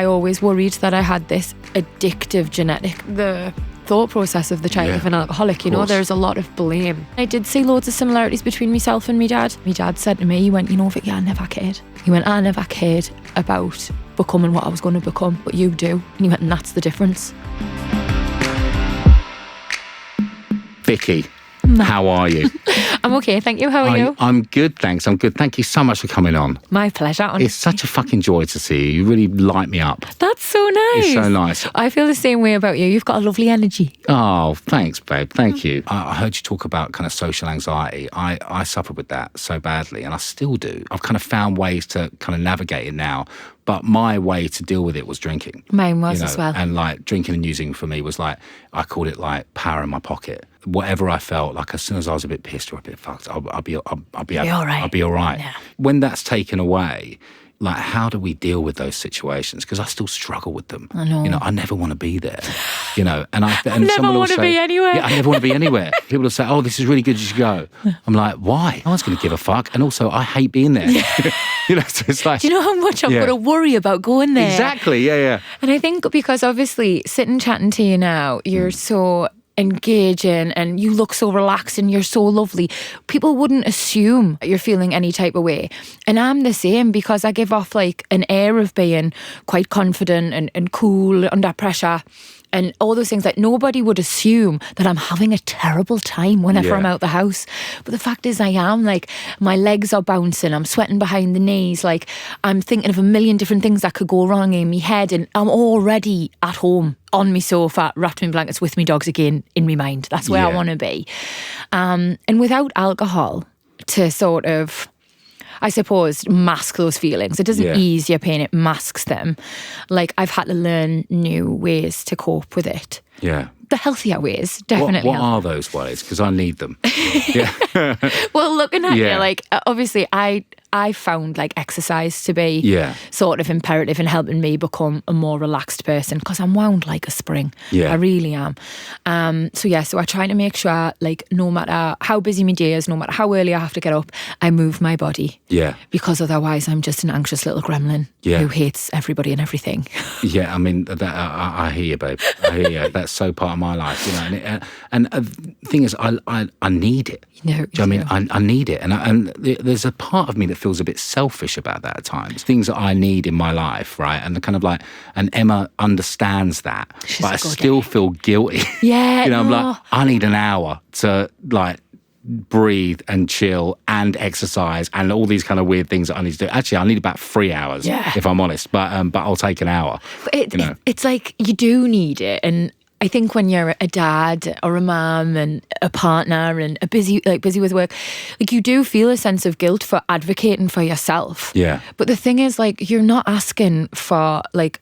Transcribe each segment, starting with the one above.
I always worried that I had this addictive genetic. The thought process of the child of an alcoholic, you know, there's a lot of blame. I did see loads of similarities between myself and my dad. My dad said to me, he went, you know, Vicky, I never cared. He went, I never cared about becoming what I was going to become, but you do. And he went, and that's the difference. Vicky, how are you? I'm okay, thank you. How are you? I'm good, thanks. I'm good. Thank you so much for coming on. My pleasure, honestly. It's such a fucking joy to see you. You really light me up. That's so nice. It's so nice. I feel the same way about you. You've got a lovely energy. Oh, thanks, babe. Thank you. I heard you talk about kind of social anxiety. I suffered with that so badly, and I still do. I've kind of found ways to kind of navigate it now. But my way to deal with it was drinking. Mine was as well. And like drinking and using for me was like, I called it like power in my pocket. Whatever I felt, like as soon as I was a bit pissed or a bit fucked, I'll be all right. I'll be all right. Yeah. When that's taken away, like how do we deal with those situations? Because I still struggle with them. I know. You know, I never want to be there. You know, and I never want to be anywhere. Yeah, I never want to be anywhere. People will say, "Oh, this is really good. You should go." I'm like, why? No one's going to give a fuck. And also, I hate being there. You know, so it's like, do you know how much I'm going to worry about going there? Exactly. Yeah. And I think because obviously sitting chatting to you now, you're so engaging and you look so relaxed and you're so lovely, people wouldn't assume you're feeling any type of way. And I'm the same because I give off like an air of being quite confident and cool under pressure and all those things. Like nobody would assume that I'm having a terrible time whenever I'm out the house. But the fact is I am. Like my legs are bouncing, I'm sweating behind the knees, like I'm thinking of a million different things that could go wrong in my head, and I'm already at home on my sofa, wrapped in blankets with my dogs again in my mind. That's where I want to be. And without alcohol to sort of, I suppose, mask those feelings. It doesn't ease your pain, it masks them. Like I've had to learn new ways to cope with it. Yeah. The healthier ways, definitely. What are those ways? Because I need them. Well, looking at you, like obviously I found like exercise to be sort of imperative in helping me become a more relaxed person because I'm wound like a spring. I really am. So I try to make sure like no matter how busy my day is, no matter how early I have to get up, I move my body. Yeah. Because otherwise I'm just an anxious little gremlin who hates everybody and everything. Yeah, I mean, I hear you, babe. I hear you. That's so part of my life, you know. And the thing is, I need it. No, do you know what I mean? I need it. And there's a part of me that feels a bit selfish about that at times. Things that I need in my life, right? And the kind of like, and Emma understands that. But I still feel guilty. Yeah. You know, I'm like, I need an hour to like breathe and chill and exercise and all these kind of weird things that I need to do. Actually, I need about 3 hours, if I'm honest. But I'll take an hour. But it's like you do need it. And I think when you're a dad or a mum and a partner and busy with work, like you do feel a sense of guilt for advocating for yourself. Yeah. But the thing is, like, you're not asking for like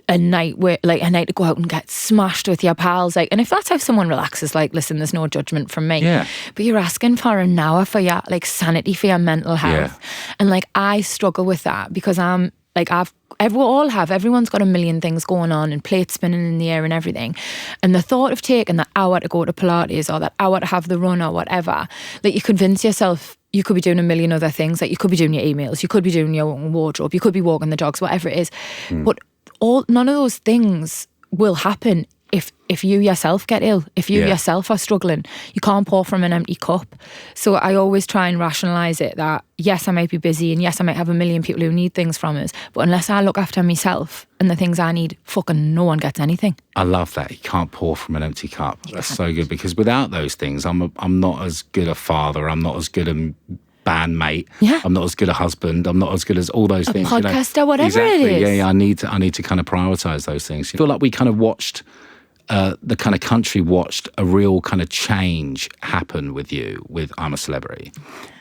a night to go out and get smashed with your pals. Like, and if that's how someone relaxes, like, listen, there's no judgment from me. Yeah. But you're asking for an hour for your like sanity, for your mental health. Yeah. And like I struggle with that because I'm like everyone's got a million things going on and plates spinning in the air and everything. And the thought of taking that hour to go to Pilates or that hour to have the run or whatever, like you convince yourself you could be doing a million other things. Like you could be doing your emails, you could be doing your wardrobe, you could be walking the dogs, whatever it is. But none of those things will happen if you yourself get ill, if you yourself are struggling. You can't pour from an empty cup. So I always try and rationalise it that yes, I might be busy and yes, I might have a million people who need things from us, but unless I look after myself and the things I need, fucking no one gets anything. I love that. You can't pour from an empty cup. That's so good, because without those things, I'm not as good a father, I'm not as good a bandmate. Yeah. I'm not as good a husband. I'm not as good as all those things. Podcaster, whatever it is. Yeah. I need to kind of prioritise those things. I feel like we kind of watched the kind of country watched a real kind of change happen with you with I'm a Celebrity,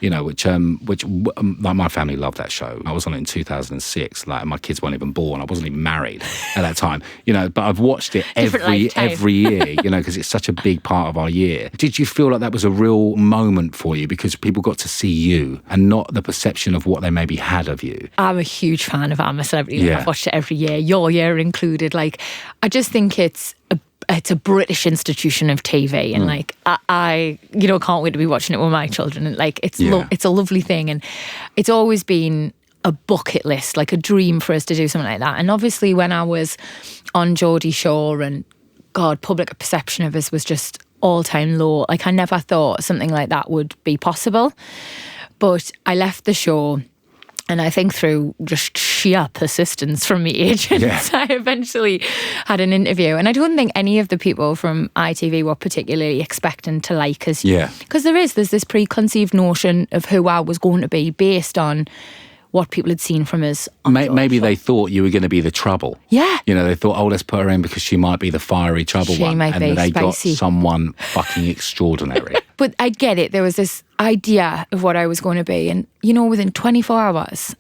you know, which like my family loved that show. I was on it in 2006. Like my kids weren't even born. I wasn't even married at that time, you know. But I've watched it every year, you know, because it's such a big part of our year. Did you feel like that was a real moment for you because people got to see you and not the perception of what they maybe had of you? I'm a huge fan of I'm a Celebrity. Yeah. I've watched it every year, your year included. Like, I just think it's a British institution of TV, and like I can't wait to be watching it with my children. And like it's a lovely thing, and it's always been a bucket list, like a dream for us to do something like that. And obviously when I was on Geordie Shore and God, public perception of us was just all-time low. Like I never thought something like that would be possible. But I left the show, and I think through just sheer persistence from the agents, I eventually had an interview. And I don't think any of the people from ITV were particularly expecting to like us. Yeah. Because there's this preconceived notion of who I was going to be based on what people had seen from us. Maybe they thought you were going to be the trouble. Yeah. You know, they thought, oh, let's put her in because she might be the fiery trouble She one. might and be they spicy. got someone fucking extraordinary. But I get it. There was this idea of what I was going to be. And, you know, within 24 hours,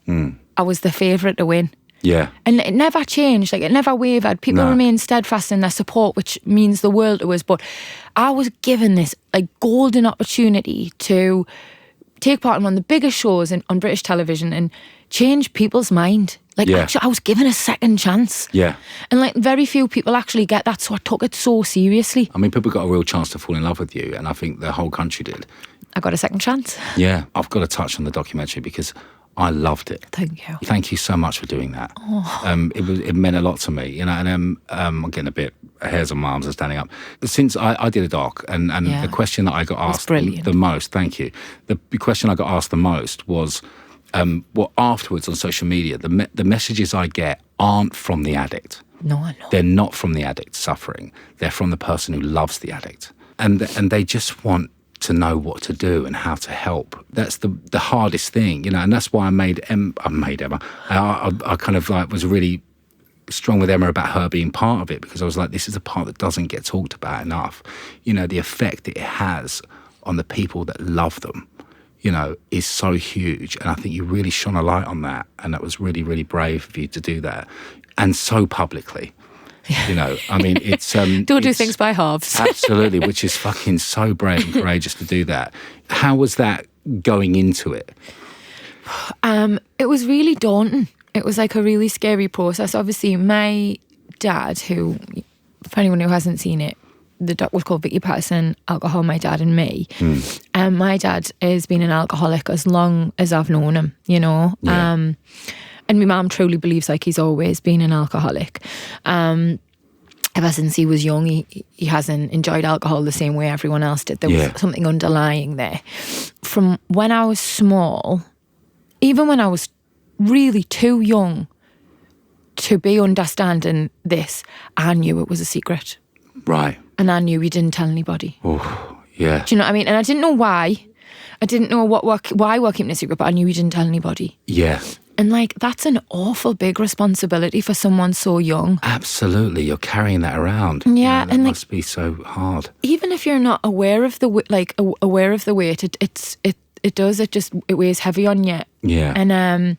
I was the favourite to win. Yeah. And it never changed. Like, it never wavered. People remained steadfast in their support, which means the world to us. But I was given this, like, golden opportunity to take part in one of the biggest shows on British television and change people's mind. Like, actually, I was given a second chance. Yeah. And, like, very few people actually get that, so I took it so seriously. I mean, people got a real chance to fall in love with you, and I think the whole country did. I got a second chance. Yeah. I've got to touch on the documentary because I loved it. Thank you. Thank you so much for doing that. It meant a lot to me, you know. And I'm getting a bit hairs on my arms and standing up. Since I did a doc, and the question that I got asked the most, thank you. The question I got asked the most was, well, afterwards on social media, the messages I get aren't from the addict. No, I know. They're not from the addict suffering. They're from the person who loves the addict, and they just want to know what to do and how to help. That's the hardest thing, you know, and that's why I made Emma. I kind of like was really strong with Emma about her being part of it, because I was like, this is a part that doesn't get talked about enough. You know, the effect that it has on the people that love them, you know, is so huge. And I think you really shone a light on that, and that was really, really brave of you to do that, and so publicly. You know, I mean, it's... Don't do things by halves. Absolutely, which is fucking so brave and courageous to do that. How was that going into it? It was really daunting. It was like a really scary process. Obviously, my dad, who, for anyone who hasn't seen it, the doc was called Vicky Pattison, Alcohol, My Dad and Me. My dad has been an alcoholic as long as I've known him, you know. Yeah. And my mum truly believes like he's always been an alcoholic. Ever since he was young, he hasn't enjoyed alcohol the same way everyone else did. There was something underlying there. From when I was small, even when I was really too young to be understanding this, I knew it was a secret. Right. And I knew he didn't tell anybody. Oh, yeah. Do you know what I mean? And I didn't know why. I didn't know why we're keeping it a secret, but I knew he didn't tell anybody. Yeah. And like, that's an awful big responsibility for someone so young. Absolutely, you're carrying that around. Yeah, you know, that and must be so hard. Even if you're not aware of the aware of the weight, it weighs heavy on you. Yeah. And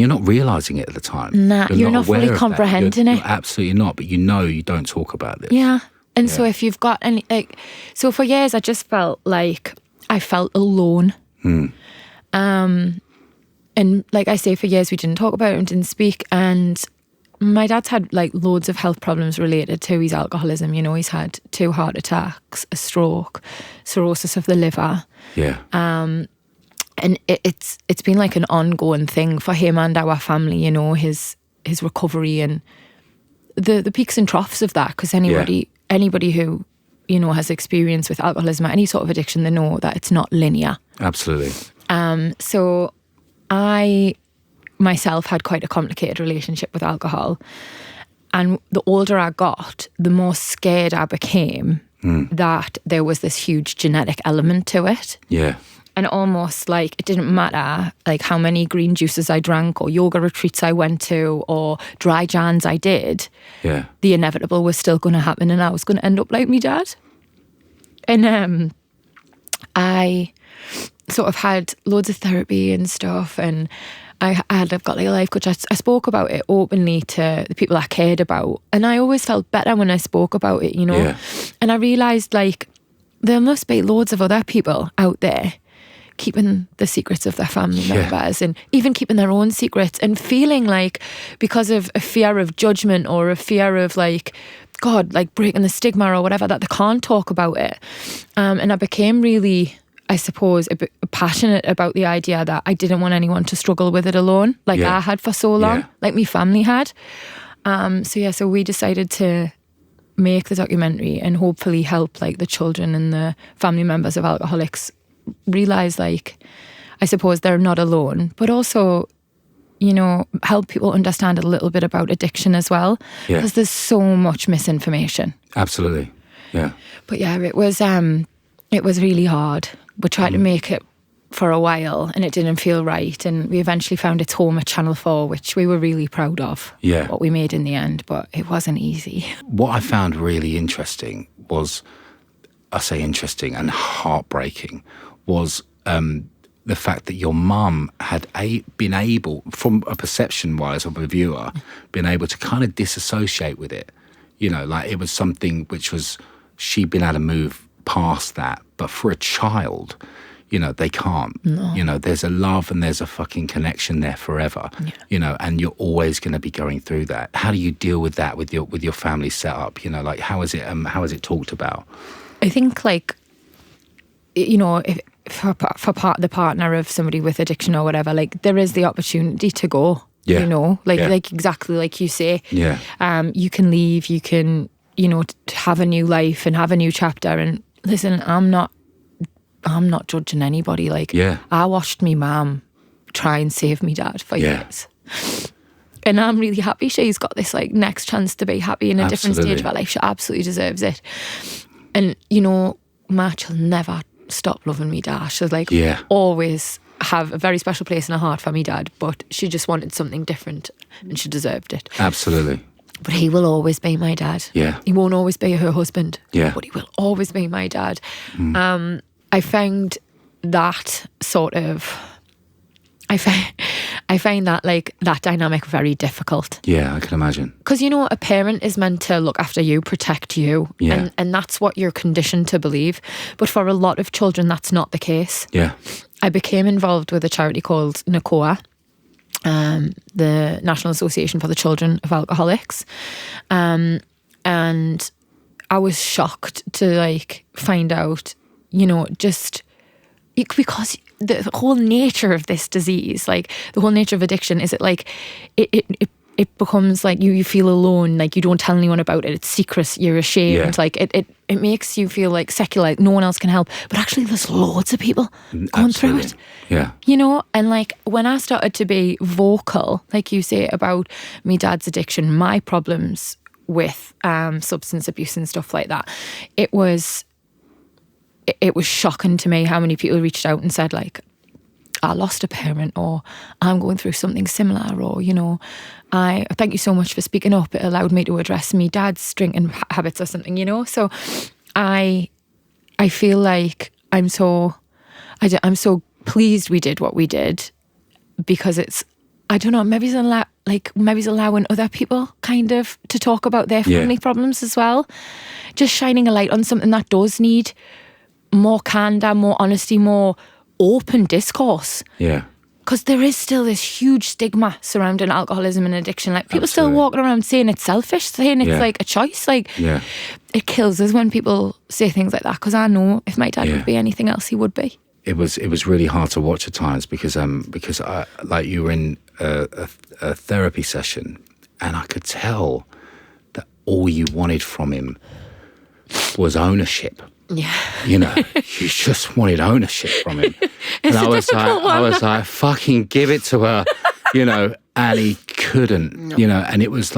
you're not realising it at the time. Nah, you're not fully comprehending it. You're absolutely not, but you know you don't talk about this. Yeah. And so if you've got any, like, so for years I just felt like I felt alone. And like I say, for years we didn't talk about it and didn't speak. And my dad's had like loads of health problems related to his alcoholism. You know, he's had 2 heart attacks, a stroke, cirrhosis of the liver. Yeah. And it's been like an ongoing thing for him and our family, you know, his recovery and the peaks and troughs of that. Because anybody who, you know, has experience with alcoholism or any sort of addiction, they know that it's not linear. Absolutely. So I myself had quite a complicated relationship with alcohol. And the older I got, the more scared I became that there was this huge genetic element to it. Yeah. And almost like it didn't matter like how many green juices I drank or yoga retreats I went to or dry jans I did. Yeah. The inevitable was still going to happen and I was going to end up like me dad. And I sort of had loads of therapy and stuff, and I've got like a life coach. I spoke about it openly to the people I cared about, and I always felt better when I spoke about it, you know. Yeah. And I realised like there must be loads of other people out there keeping the secrets of their family members and even keeping their own secrets and feeling like because of a fear of judgment or a fear of like, God, like breaking the stigma or whatever, that they can't talk about it. And I became really I suppose, a bit passionate about the idea that I didn't want anyone to struggle with it alone, like I had for so long, like my family had. So we decided to make the documentary and hopefully help like the children and the family members of alcoholics realise, like, I suppose they're not alone, but also, you know, help people understand a little bit about addiction as well, because there's so much misinformation. Absolutely, yeah. But yeah, it was really hard. We tried to make it for a while and it didn't feel right, and we eventually found its home at Channel 4, which we were really proud of, what we made in the end, but it wasn't easy. What I found really interesting was, I say interesting and heartbreaking, was the fact that your mum had been able, from a perception-wise of a viewer, been able to kind of disassociate with it. You know, like it was something which was, she'd been able to move past that. But for a child, you know, they can't. No. You know, there's a love and there's a fucking connection there forever. You know, and you're always going to be going through that. How do you deal with that with your family setup? You know, like how is it talked about? I think, like, you know, if for the partner of somebody with addiction or whatever, like there is the opportunity to go. You know, like exactly like you say. You can leave. You can, you know, have a new life and have a new chapter. And listen, I'm not judging anybody. Like, I watched me mum try and save me dad for years. And I'm really happy she's got this like next chance to be happy in a different stage of her life. She absolutely deserves it. And, you know, March will never stop loving me dad. She'll like always have a very special place in her heart for me dad, but she just wanted something different and she deserved it. Absolutely. But he will always be my dad. He won't always be her husband. But he will always be my dad. I found that sort of, I find that like that dynamic very difficult. Yeah, I can imagine. Because, you know, a parent is meant to look after you, protect you, and that's what you're conditioned to believe. But for a lot of children, that's not the case. I became involved with a charity called NACOA, the National Association for the Children of Alcoholics, and I was shocked to like find out, you know, just because the whole nature of this disease, like the whole nature of addiction, is it like it becomes like you feel alone, like you don't tell anyone about it, it's secret, you're ashamed, like it makes you feel like secular, like no one else can help, but actually there's loads of people going through it. You know, and like when I started to be vocal, like you say, about me dad's addiction, my problems with substance abuse and stuff like that, it was shocking to me how many people reached out and said, like, I lost a parent, or I'm going through something similar, or, you know, I thank you so much for speaking up. It allowed me to address me dad's drinking habits or something, you know. So I feel like I'm so pleased we did what we did, because it's, I don't know, maybe it's allowing other people kind of to talk about their family problems as well. Just shining a light on something that does need more candour, more honesty, more open discourse. Because there is still this huge stigma surrounding alcoholism and addiction. Like people still walking around saying it's selfish, saying it's like a choice. Like it kills us when people say things like that, because I know if my dad would be anything else, he would be. It was really hard to watch at times because I, like, you were in a therapy session, and I could tell that all you wanted from him was ownership. You know, you just wanted ownership from him. And I was like, fucking give it to her, you know, and he couldn't, you know, and it was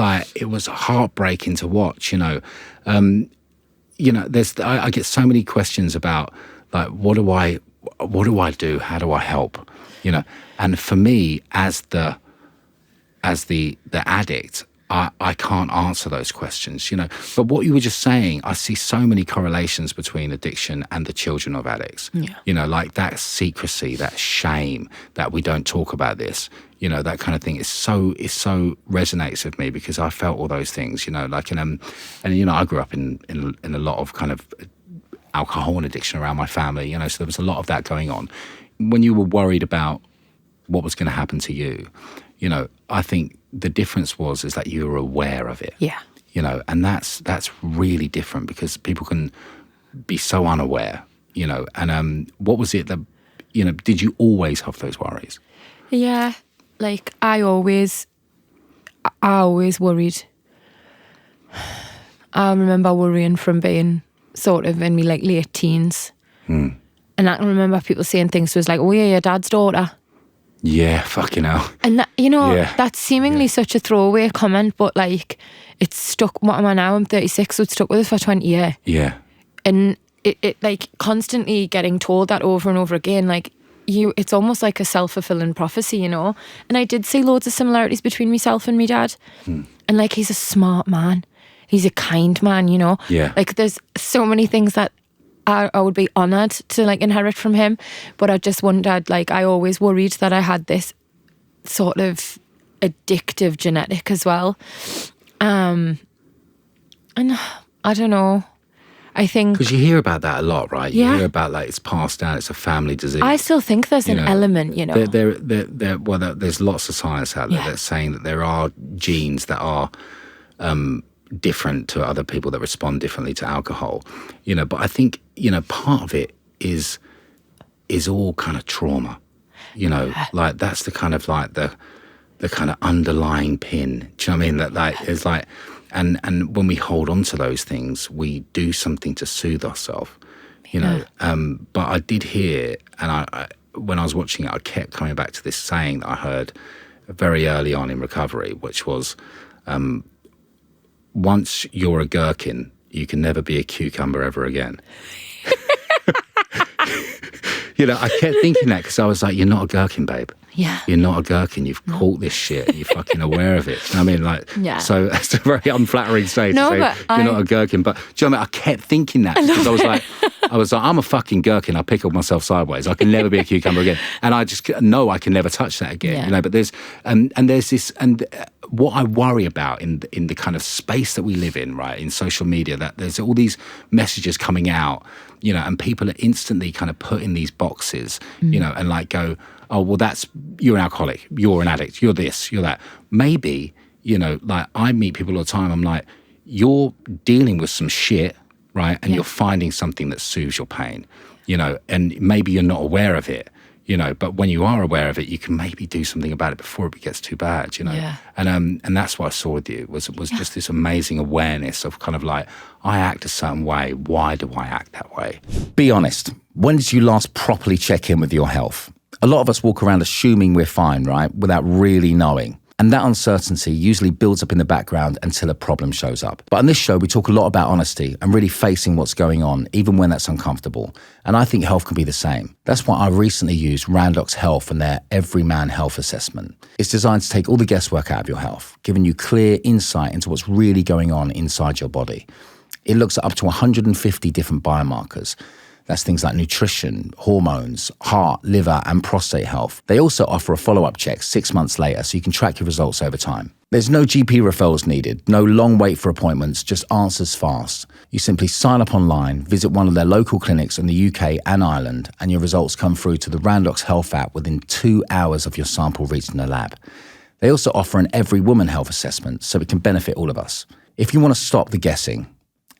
heartbreaking to watch, you know. You know, I get so many questions about, like, what do I do? How do I help? You know, and for me, as the addict, I can't answer those questions, you know. But what you were just saying, I see so many correlations between addiction and the children of addicts. You know, like that secrecy, that shame, that we don't talk about this, you know, that kind of thing. It so resonates with me, because I felt all those things, you know, like, and you know, I grew up in a lot of kind of alcohol and addiction around my family, you know, so there was a lot of that going on. When you were worried about what was going to happen to you, you know, I think the difference is that you were aware of it. You know, and that's really different, because people can be so unaware you know, and what was it that, you know, did you always have those worries? Yeah, like I always worried. I remember worrying from being sort of in me like late teens. And I can remember people saying things was like, oh yeah, your dad's daughter. Yeah, fucking hell. And that, you know, that's seemingly such a throwaway comment, but like it's stuck. What am I now? I'm 36, so it's stuck with us for 20 years. Yeah. And it like constantly getting told that over and over again, like it's almost like a self-fulfilling prophecy, you know. And I did see loads of similarities between myself and my dad. And like he's a smart man. He's a kind man, you know. Yeah. Like there's so many things that I would be honoured to like inherit from him. But I just wondered, like I always worried that I had this sort of addictive genetic as well. And I don't know. I think... Because you hear about that a lot, right? You Yeah. hear about like it's passed down, it's a family disease. I still think there's an element, you know. There's lots of science out there that's saying that there are genes that are different to other people that respond differently to alcohol, you know. But I think, you know, part of it is all kind of trauma, you know, like that's the kind of like the kind of underlying pin. Do you know what I mean? That like is like, and when we hold on to those things, we do something to soothe ourselves, you know. But I did hear, and I when I was watching it, I kept coming back to this saying that I heard very early on in recovery, which was, once you're a gherkin, you can never be a cucumber ever again. You know, I kept thinking that because I was like, you're not a gherkin, babe. Yeah. You're not a gherkin. You've caught this shit. And you're fucking aware of it. I mean, like, so it's a very unflattering say to say you're not a gherkin. But do you know what I mean? I kept thinking that because I was like, I'm a fucking gherkin. I pickled myself sideways. I can never be a cucumber again. And I just know I can never touch that again. You know, but there's this, and what I worry about in the kind of space that we live in, right, in social media, that there's all these messages coming out, you know, and people are instantly kind of put in these boxes, you know, and like go, oh, well, you're an alcoholic, you're an addict, you're this, you're that. Maybe, you know, like I meet people all the time, I'm like, you're dealing with some shit, right? And you're finding something that soothes your pain, you know, and maybe you're not aware of it, you know, but when you are aware of it, you can maybe do something about it before it gets too bad, you know. Yeah. And that's what I saw with you, was just this amazing awareness of kind of like, I act a certain way, why do I act that way? Be honest, when did you last properly check in with your health? A lot of us walk around assuming we're fine, right, without really knowing. And that uncertainty usually builds up in the background until a problem shows up. But on this show, we talk a lot about honesty and really facing what's going on, even when that's uncomfortable. And I think health can be the same. That's why I recently used Randox Health and their Everyman Health Assessment. It's designed to take all the guesswork out of your health, giving you clear insight into what's really going on inside your body. It looks at up to 150 different biomarkers. That's things like nutrition, hormones, heart, liver, and prostate health. They also offer a follow-up check 6 months later so you can track your results over time. There's no GP referrals needed, no long wait for appointments, just answers fast. You simply sign up online, visit one of their local clinics in the UK and Ireland, and your results come through to the Randox Health app within 2 hours of your sample reaching the lab. They also offer an Every Woman Health Assessment, so it can benefit all of us. If you want to stop the guessing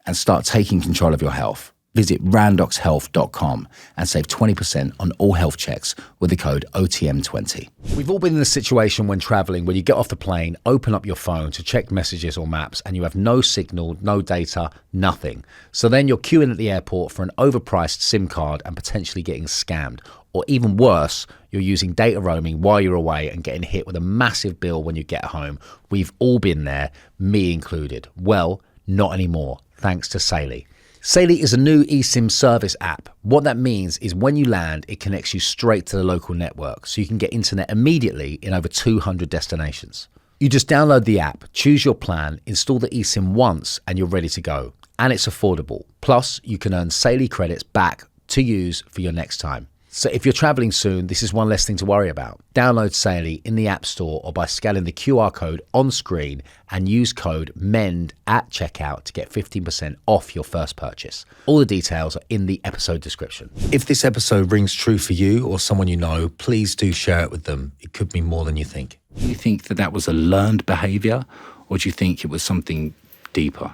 and start taking control of your health, visit randoxhealth.com and save 20% on all health checks with the code OTM20. We've all been in a situation when travelling where you get off the plane, open up your phone to check messages or maps, and you have no signal, no data, nothing. So then you're queuing at the airport for an overpriced SIM card and potentially getting scammed. Or even worse, you're using data roaming while you're away and getting hit with a massive bill when you get home. We've all been there, me included. Well, not anymore, thanks to Saily. Saily is a new eSIM service app. What that means is when you land, it connects you straight to the local network, so you can get internet immediately in over 200 destinations. You just download the app, choose your plan, install the eSIM once, and you're ready to go. And it's affordable. Plus, you can earn Saily credits back to use for your next time. So if you're traveling soon, this is one less thing to worry about. Download Saily in the App Store or by scanning the QR code on screen and use code MEND at checkout to get 15% off your first purchase. All the details are in the episode description. If this episode rings true for you or someone you know, please do share it with them. It could be more than you think. Do you think that was a learned behaviour, or do you think it was something deeper?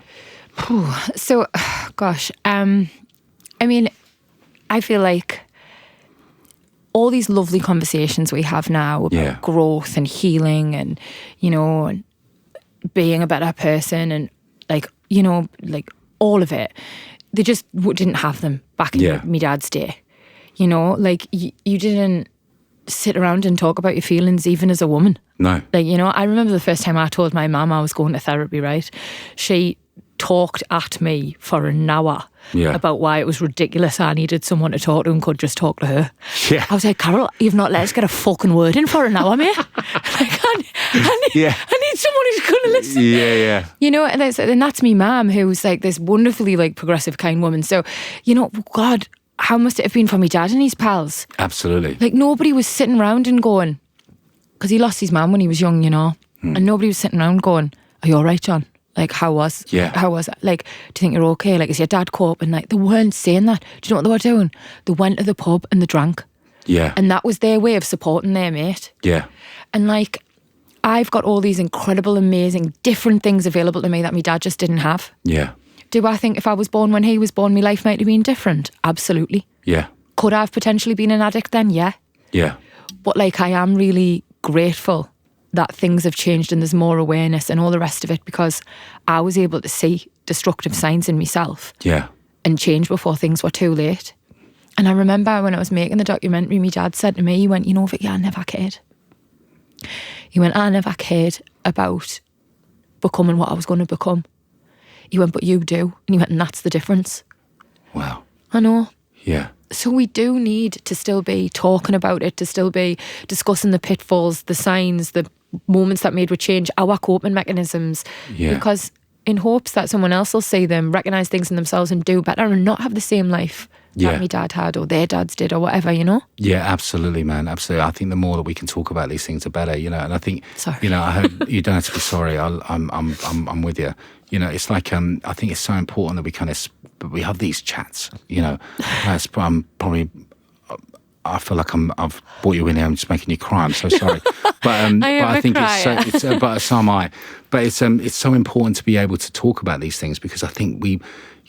So, gosh, I mean, I feel like all these lovely conversations we have now about growth and healing and, and being a better person and like all of it, they just didn't have them back in my dad's day. Like you didn't sit around and talk about your feelings even as a woman. No. Like, I remember the first time I told my mum I was going to therapy, right? She talked at me for an hour about why it was ridiculous I needed someone to talk to and could just talk to her. Yeah. I was like, Carol, you've not let us get a fucking word in for an hour, mate. I need someone who's going to listen. Yeah. And that's me mum, who's like this wonderfully like progressive, kind woman. So, God, how must it have been for me dad and his pals? Absolutely. Like nobody was sitting around and going, because he lost his mum when he was young, and nobody was sitting around going, are you all right, John? Like, how was it? Like, do you think you're okay? Like, is your dad coping? Like, they weren't saying that. Do you know what they were doing? They went to the pub and they drank. Yeah. And that was their way of supporting their mate. Yeah. And like, I've got all these incredible, amazing, different things available to me that my dad just didn't have. Yeah. Do I think if I was born when he was born, my life might have been different? Absolutely. Yeah. Could I have potentially been an addict then? Yeah. Yeah. But like, I am really grateful that things have changed and there's more awareness and all the rest of it, because I was able to see destructive signs in myself and change before things were too late. And I remember when I was making the documentary, my dad said to me, he went, Vicky, I never cared. He went, I never cared about becoming what I was going to become. He went, but you do. And he went, and that's the difference. Wow. I know. Yeah. So we do need to still be talking about it, to still be discussing the pitfalls, the signs, the moments that made with change, our coping mechanisms. Yeah. Because in hopes that someone else will see them, recognise things in themselves and do better and not have the same life that my dad had or their dads did or whatever, Yeah, absolutely, man. Absolutely. I think the more that we can talk about these things, the better, and I think, sorry. I hope you don't have to be sorry. I'm with you. It's like, I think it's so important that we kind of, we have these chats, I'm probably, I feel like I've brought you in here. I'm just making you cry. I'm so sorry, but I think it's but so am I. But it's so important to be able to talk about these things, because I think we,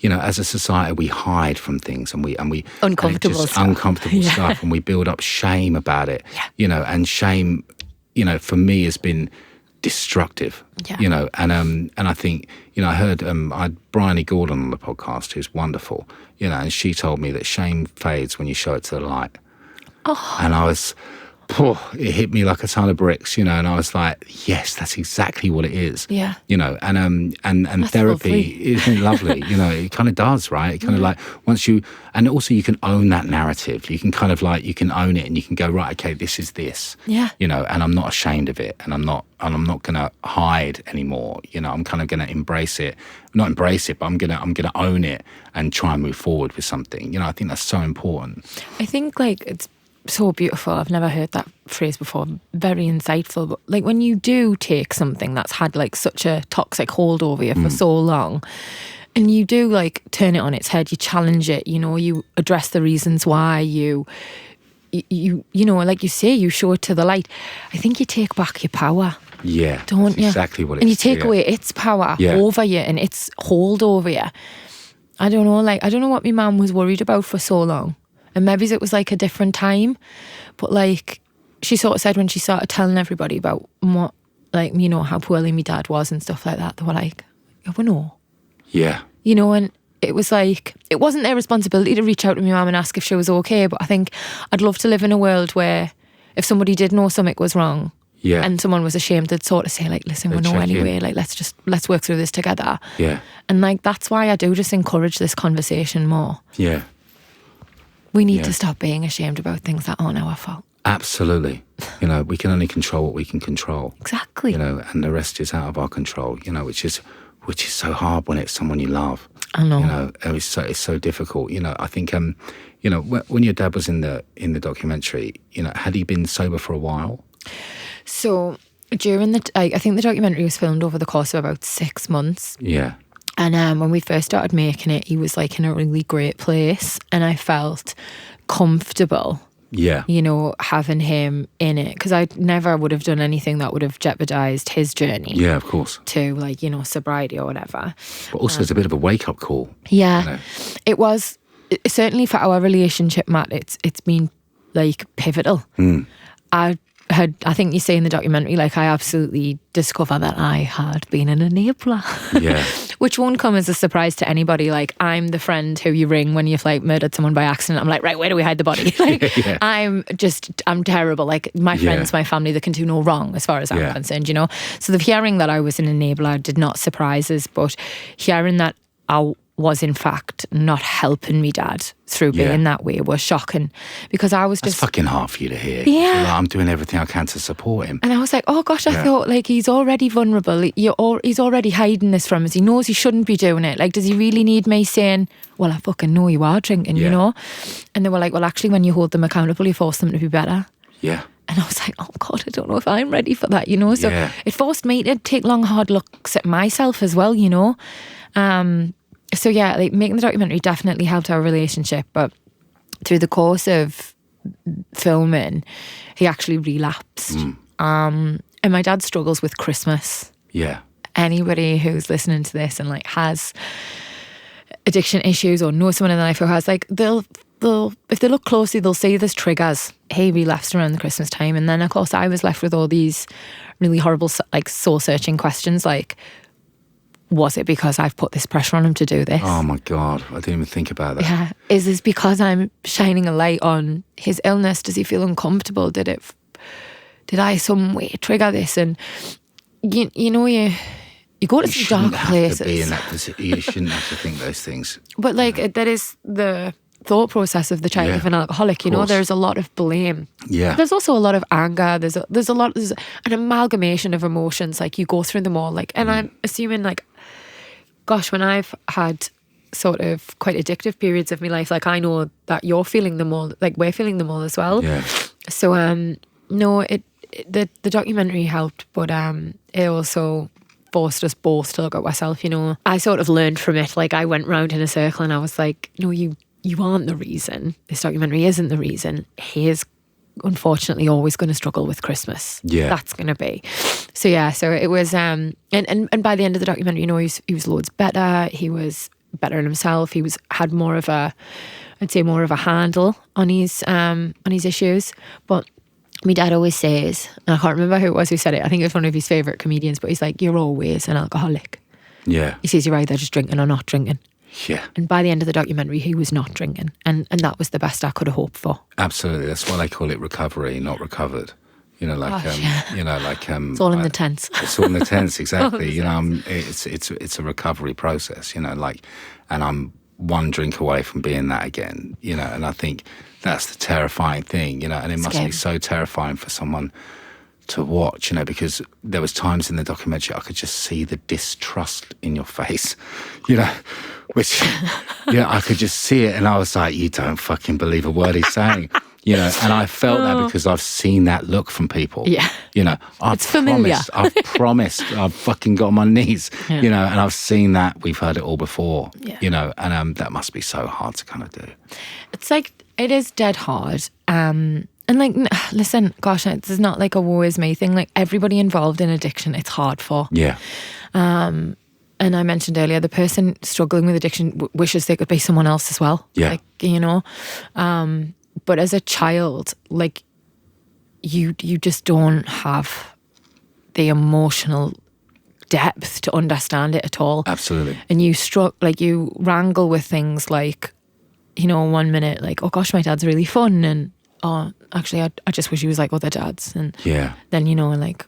as a society, we hide from things and we uncomfortable stuff, and we build up shame about it. And shame, for me has been destructive. And I think I heard I had Bryony Gordon on the podcast, who's wonderful. And she told me that shame fades when you show it to the light. Oh. And I was, it hit me like a ton of bricks, and I was like, yes, that's exactly what it is. Yeah. And that's therapy lovely. isn't it lovely? It kind of does, right? It kind of like once you, and also you can own that narrative. You can kind of like, you can own it and you can go, right, okay, this is this. Yeah. And I'm not ashamed of it, and I'm not going to hide anymore. I'm kind of going to embrace it. Not embrace it, but I'm gonna own it and try and move forward with something. I think that's so important. I think like it's so beautiful. I've never heard that phrase before. Very insightful. But like when you do take something that's had like such a toxic hold over you for so long, and you do like turn it on its head, you challenge it, you address the reasons why, you like you say, you show it to the light. I think you take back your power. Yeah, don't you? Exactly what it is. And you take away its power over you and its hold over you. I don't know. Like I don't know what my mum was worried about for so long. And maybe it was like a different time, but like she sort of said when she started telling everybody about what, like, how poorly my dad was and stuff like that, they were like, yeah, we know. Yeah. And it was like, it wasn't their responsibility to reach out to my mum and ask if she was okay, but I think I'd love to live in a world where if somebody did know something was wrong and someone was ashamed, they'd sort of say like, listen, we know anyway, like let's work through this together. Yeah. And like, that's why I do just encourage this conversation more. Yeah. We need to stop being ashamed about things that aren't our fault. Absolutely. We can only control what we can control. Exactly. And the rest is out of our control, which is so hard when it's someone you love. I know. It's so difficult. I think when your dad was in the documentary, had he been sober for a while? So during I think the documentary was filmed over the course of about 6 months. Yeah. And when we first started making it, he was like in a really great place, and I felt comfortable. Yeah. Having him in it, because I never would have done anything that would have jeopardized his journey. Yeah, of course. To like, sobriety or whatever. But also it's a bit of a wake up call. Yeah. It was certainly for our relationship, Matt, it's been like pivotal. I think you say in the documentary, like, I absolutely discover that I had been an enabler. Yeah. Which won't come as a surprise to anybody. Like, I'm the friend who you ring when you've like murdered someone by accident. I'm like, right, where do we hide the body? Like, Yeah. I'm terrible. Like, my friends, my family, they can do no wrong as far as I'm concerned, you know? So the hearing that I was an enabler did not surprise us, but hearing that I was in fact not helping me dad through being that way was shocking, because I was That's just fucking hard for you to hear. Yeah. You're like, I'm doing everything I can to support him. and I was like, oh gosh, I thought, like, he's already vulnerable. He's already hiding this from us. He knows he shouldn't be doing it. Like, does he really need me saying, well, I fucking know you are drinking, you know? And they were like, well, actually, when you hold them accountable, you force them to be better. Yeah. And I was like, oh God, I don't know if I'm ready for that, you know? So it forced me to take long, hard looks at myself as well, you know? So yeah, like, making the documentary definitely helped our relationship, but through the course of filming, he actually relapsed. And my dad struggles with Christmas. Yeah. Anybody who's listening to this and like has addiction issues or knows someone in their life who has, like, they'll if they look closely, they'll see there's triggers. He relapsed around the Christmas time, and then of course I was left with all these really horrible, like, soul-searching questions, like, was it because I've put this pressure on him to do this? Oh my God, I didn't even think about that. Yeah. Is this because I'm shining a light on his illness? Does he feel uncomfortable? Did I some way trigger this? And you know, you go to some dark places. To be in that position. You shouldn't have to think those things. But like, that is the thought process of the child of an alcoholic. You know, there's a lot of blame. Yeah. There's also a lot of anger. There's an amalgamation of emotions. Like, you go through them all. Like, and I'm assuming, like, gosh, when I've had sort of quite addictive periods of my life, like, I know that you're feeling them all, like, we're feeling them all as well. Yeah. So no, the documentary helped, but it also forced us both to look at ourselves, you know. I sort of learned from it. Like, I went round in a circle and I was like, no, you aren't the reason. This documentary isn't the reason. He is unfortunately always going to struggle with Christmas. Yeah. That's going to be. So yeah, so it was, and by the end of the documentary, you know, he was loads better. He was better in himself. He had more of a handle on his issues. But my dad always says, and I can't remember who it was who said it, I think it was one of his favourite comedians, but he's like, you're always an alcoholic. Yeah. He says you're either just drinking or not drinking. Yeah. And by the end of the documentary, he was not drinking. And that was the best I could have hoped for. Absolutely. That's why they call it recovery, not recovered. You know, like, it's all in the tense. It's all in the tense, exactly. You know, it's a recovery process, you know, like, and I'm one drink away from being that again, you know, and I think that's the terrifying thing, you know, and it must be so terrifying for someone to watch, you know, because there was times in the documentary I could just see the distrust in your face, you know, which, you know, I could just see it and I was like, you don't fucking believe a word he's saying, you know, and I felt that because I've seen that look from people. Yeah. You know, It's familiar. I've promised, I've fucking got on my knees, you know, and I've seen that, we've heard it all before, you know, and that must be so hard to kind of do. It's like, it is dead hard. And like, listen, gosh, it's not like a woe is me thing. Like, everybody involved in addiction, it's hard for. Yeah. And I mentioned earlier, the person struggling with addiction wishes they could be someone else as well. Yeah. Like, you know, but as a child, like, you just don't have the emotional depth to understand it at all. Absolutely. And you wrangle with things like, you know, 1 minute, like, oh gosh, my dad's really fun, and oh, actually, I just wish he was like other dads. And then, you know, like,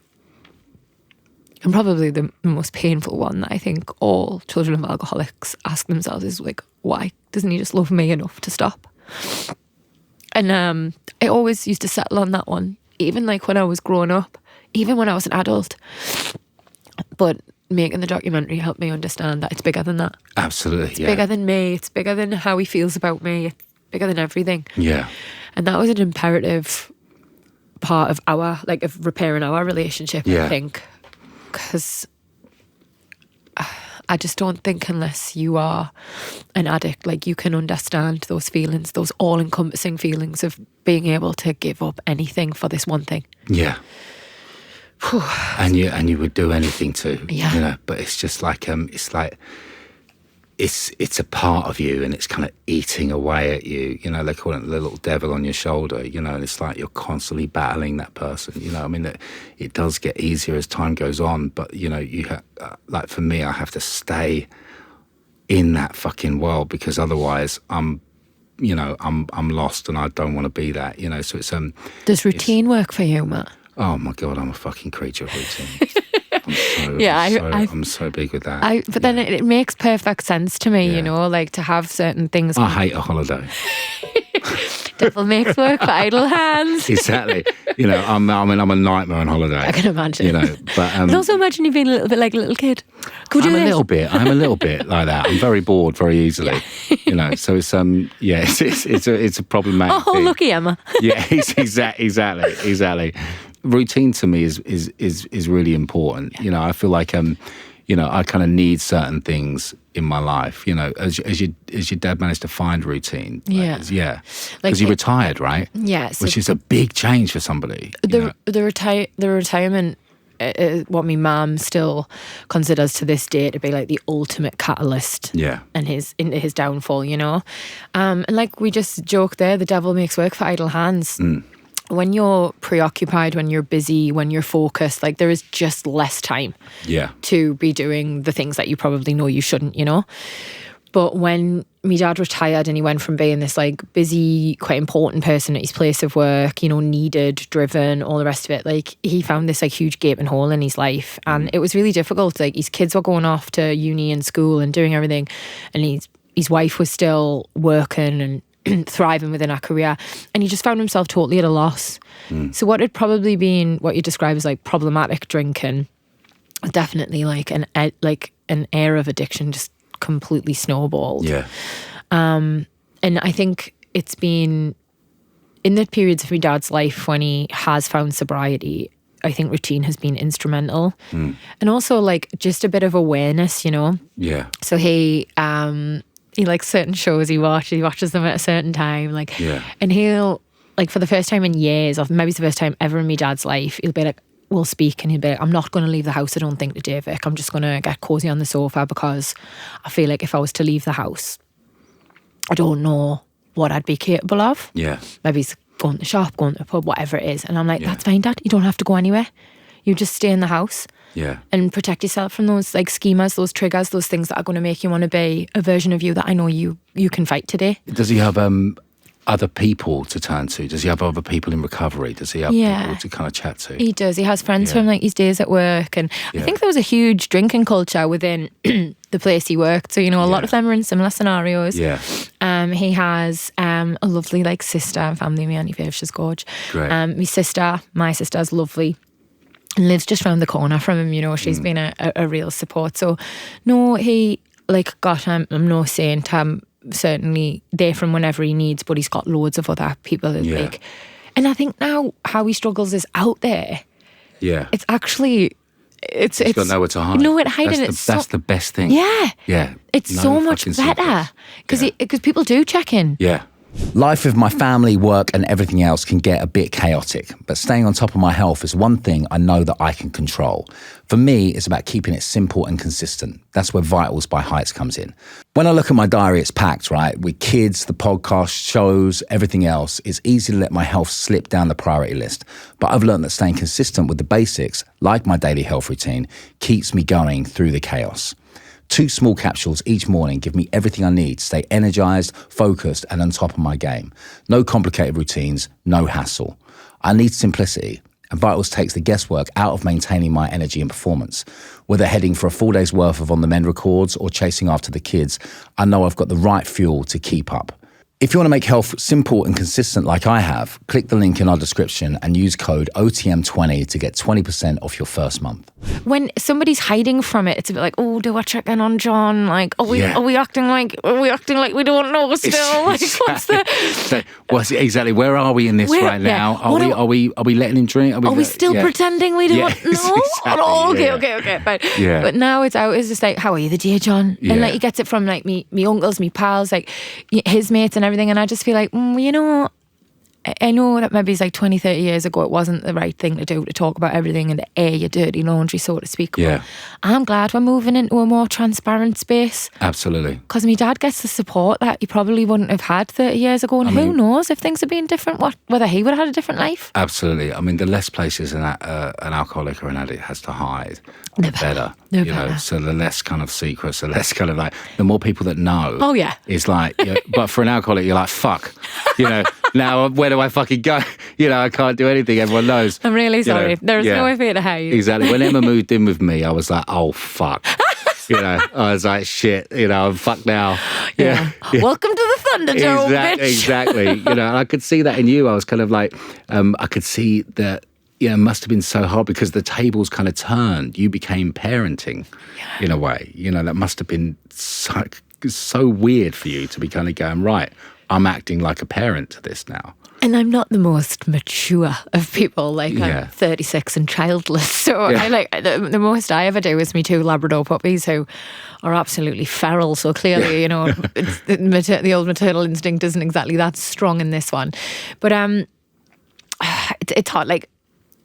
and probably the most painful one that I think all children of alcoholics ask themselves is like, why doesn't he just love me enough to stop? And I always used to settle on that one, even like when I was growing up, even when I was an adult. But making the documentary helped me understand that it's bigger than that. Absolutely, It's bigger than me. It's bigger than how he feels about me. It's bigger than everything. Yeah. And that was an imperative part of of repairing our relationship, I think. Because I just don't think unless you are an addict, like, you can understand those feelings, those all-encompassing feelings of being able to give up anything for this one thing. Yeah. and you would do anything to, Yeah. you know, but it's just like, it's like, it's a part of you, and it's kind of eating away at you. You know, they call it the little devil on your shoulder. You know, and it's like you're constantly battling that person. You know, I mean, it does get easier as time goes on, but you know, like for me, I have to stay in that fucking world, because otherwise I'm lost, and I don't want to be that. You know, so it's Does routine work for you, Matt? Oh my God, I'm a fucking creature of routine. I'm so big with that. But then it makes perfect sense to me, you know, like to have certain things. I hate a holiday. Devil makes work for idle hands. Exactly. You know, I'm a nightmare on holiday. I can imagine. You know, but also imagine you being a little bit like a little kid. I'm a little bit like that. I'm very bored very easily. You know, so it's it's a problematic. Oh, thing. lucky Emma. Yeah, exactly. Routine to me is really important. You know, I feel like you know, I kind of need certain things in my life. You know, as your dad managed to find routine. Because he retired, right? Yeah, so which is a big change for somebody. The retirement. What my mum still considers to this day to be like the ultimate catalyst. Yeah. And into his downfall, you know, and like we just joked there, the devil makes work for idle hands. When you're preoccupied, when you're busy, when you're focused, like there is just less time to be doing the things that you probably know you shouldn't, you know. But when my dad retired and he went from being this like busy, quite important person at his place of work, you know, needed, driven, all the rest of it, like he found this like huge gaping hole in his life. And it was really difficult. Like his kids were going off to uni and school and doing everything, and his wife was still working and thriving within her career, and he just found himself totally at a loss. So what had probably been what you describe as like problematic drinking was definitely like an air of addiction just completely snowballed. And I think it's been in the periods of my dad's life when he has found sobriety, I think routine has been instrumental. And also like just a bit of awareness, you know. So he likes certain shows he watches them at a certain time, like, and he'll, like, for the first time in years, or maybe it's the first time ever in my dad's life, he'll be like, we'll speak, and he'll be like, I'm not going to leave the house, I don't think, today, Vic. I'm just going to get cozy on the sofa, because I feel like if I was to leave the house, I don't know what I'd be capable of. Maybe it's going to the shop, going to the pub, whatever it is. And I'm like, that's fine, Dad, you don't have to go anywhere. You just stay in the house. And protect yourself from those like schemas, those triggers, those things that are going to make you want to be a version of you that I know you can fight today. Does he have other people to turn to? Does he have other people in recovery? Does he have people to kind of chat to? He does. He has friends from like his days at work, and I think there was a huge drinking culture within the place he worked. So, you know, a lot of them are in similar scenarios. He has a lovely like sister and family. My Auntie Viv, she's gorge. My sister's lovely. And lives just round the corner from him, you know. She's been a real support. So, no, he, like, gosh, I'm no saint. I'm certainly there from whenever he needs, but he's got loads of other people. Like, and I think now how he struggles is out there. It's actually, it's got nowhere to hide. Nowhere to hide. That's the best thing. It's so much better. Because people do check in. Life with my family, work and everything else can get a bit chaotic, but staying on top of my health is one thing I know that I can control. For me, it's about keeping it simple and consistent. That's where Vitals by Heights comes in. When I look at my diary, it's packed, right? With kids, the podcast, shows, everything else, it's easy to let my health slip down the priority list. But I've learned that staying consistent with the basics, like my daily health routine, keeps me going through the chaos. 2 small capsules each morning give me everything I need to stay energized, focused, and on top of my game. No complicated routines, no hassle. I need simplicity, and Vitals takes the guesswork out of maintaining my energy and performance. Whether heading for a full day's worth of On The Mend records or chasing after the kids, I know I've got the right fuel to keep up. If you want to make health simple and consistent like I have, click the link in our description and use code OTM20 to get 20% off your first month. When somebody's hiding from it, it's a bit like, oh, do I check in on John? Like, are we acting like we don't know still? Like, what's the exactly? Where are we in this right now? Are we letting him drink? Are we still pretending we don't know? Exactly. Oh, okay. But now it's out. It's just like, how are you the day, John? And like he gets it from like me uncles, me pals, like his mates and everything. And I just feel like, you know, I know that maybe it's like 20, 30 years ago, it wasn't the right thing to do, to talk about everything and air your dirty laundry, so to speak. Yeah. But I'm glad we're moving into a more transparent space. Absolutely. Because my dad gets the support that he probably wouldn't have had 30 years ago. And who knows if things had been different, whether he would have had a different life. Absolutely. I mean, the less places an alcoholic or an addict has to hide, the better. The you know, better. so the less kind of secrets, the less kind of like, the more people that know. Oh, yeah. It's like, you know, but for an alcoholic, you're like, fuck. You know, now where do I fucking go? You know, I can't do anything. Everyone knows. I'm really sorry. You know, There's no way for you to hide. Exactly. When Emma moved in with me, I was like, oh, fuck. You know, I was like, shit, you know, I'm fucked now. Yeah. Welcome to the Thunderdome, bitch. Exactly. You know, and I could see that in you. I was kind of like, I could see that, you know, it must have been so hard because the tables kind of turned. You became parenting in a way. You know, that must have been so weird for you to be kind of going, right, I'm acting like a parent to this now. And I'm not the most mature of people. Like, I'm 36 and childless. So I like the most I ever do is me 2 Labrador puppies who are absolutely feral. So clearly, you know, the old maternal instinct isn't exactly that strong in this one. But it's hard. Like,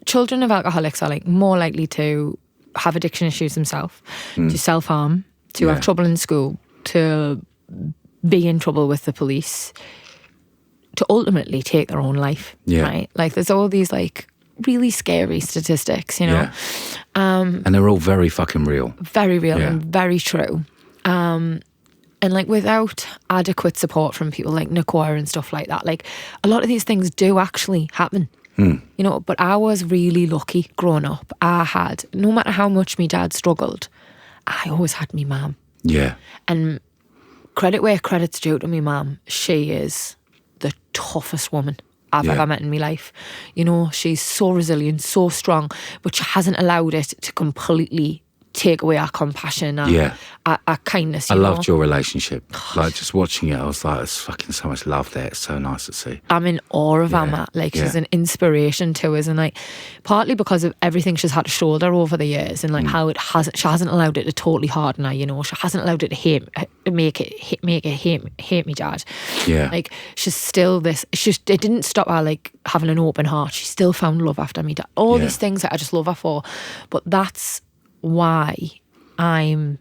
children of alcoholics are like more likely to have addiction issues themselves, to self-harm, to have trouble in school, to be in trouble with the police, to ultimately take their own life, right? Like, there's all these like really scary statistics, you know. Yeah. And they're all very fucking real. Very real and very true. And like, without adequate support from people like Nakoa and stuff like that, like, a lot of these things do actually happen. You know, but I was really lucky growing up. I had, no matter how much my dad struggled, I always had me mum. Yeah. And credit where credit's due to me mum, she is the toughest woman I've ever met in my life. You know, she's so resilient, so strong, but she hasn't allowed it to completely take away our compassion, our kindness. I loved your relationship. Like, just watching it, I was like, there's fucking so much love there. It's so nice to see. I'm in awe of Emma. Like, she's an inspiration to us, and like, partly because of everything she's had to shoulder over the years, and like how she hasn't allowed it to totally harden her. You know, she hasn't allowed it to make it hate me dad. Yeah. Like, she's still this. It didn't stop her like having an open heart. She still found love after me dad. All these things that I just love her for, but that's why I'm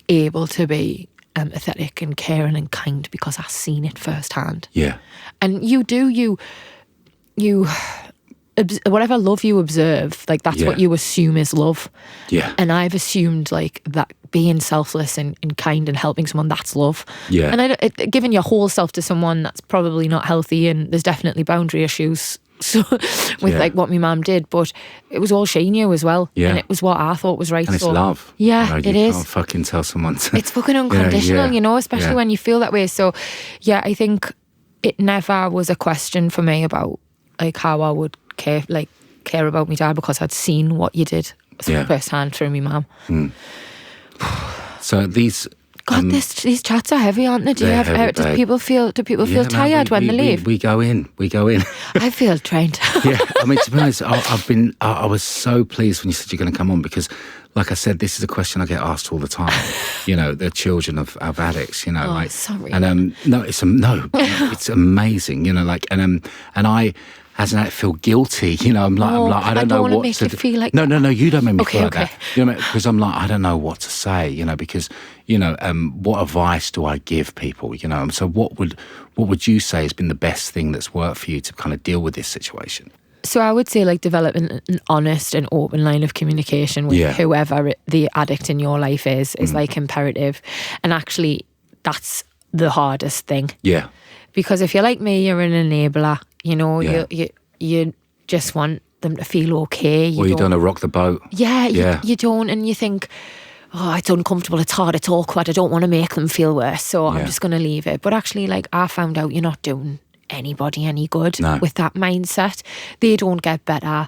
able to be empathetic and caring and kind, because I've seen it firsthand. Yeah. And you whatever love you observe, like, that's what you assume is love. Yeah. And I've assumed like that being selfless and kind and helping someone, that's love. Yeah. And giving your whole self to someone, that's probably not healthy, and there's definitely boundary issues. So with like what my mum did, but it was all she knew as well, and it was what I thought was right. And it's love. Yeah, you know, it you is. can't fucking tell someone to, it's fucking unconditional, you know, especially when you feel that way. So yeah, I think it never was a question for me about like how I would care about my dad, because I'd seen what you did firsthand through my mum. So these. God, these chats are heavy, aren't they? Do people feel tired when they leave? We go in. I feel trained. Yeah, I mean, to be honest, I was so pleased when you said you're going to come on, because, like I said, this is a question I get asked all the time. You know, the children of addicts. You know, like, sorry. And it's amazing. You know, like, and I. As an addict, feel guilty, you know. I'm like, I don't know what to do. Feel like no, you don't make me feel like that. You know, because I'm like, I don't know what to say, you know, because, you know, what advice do I give people, you know? So what would you say has been the best thing that's worked for you to kind of deal with this situation? So I would say, like, developing an honest and open line of communication with whoever the addict in your life is like imperative, and actually that's the hardest thing. Yeah. Because if you're like me, you're an enabler. You know, you just want them to feel okay. You don't want to rock the boat. Yeah, you don't, and you think, oh, it's uncomfortable, it's hard, it's awkward, I don't want to make them feel worse, so I'm just going to leave it. But actually, like, I found out you're not doing anybody any good with that mindset. They don't get better.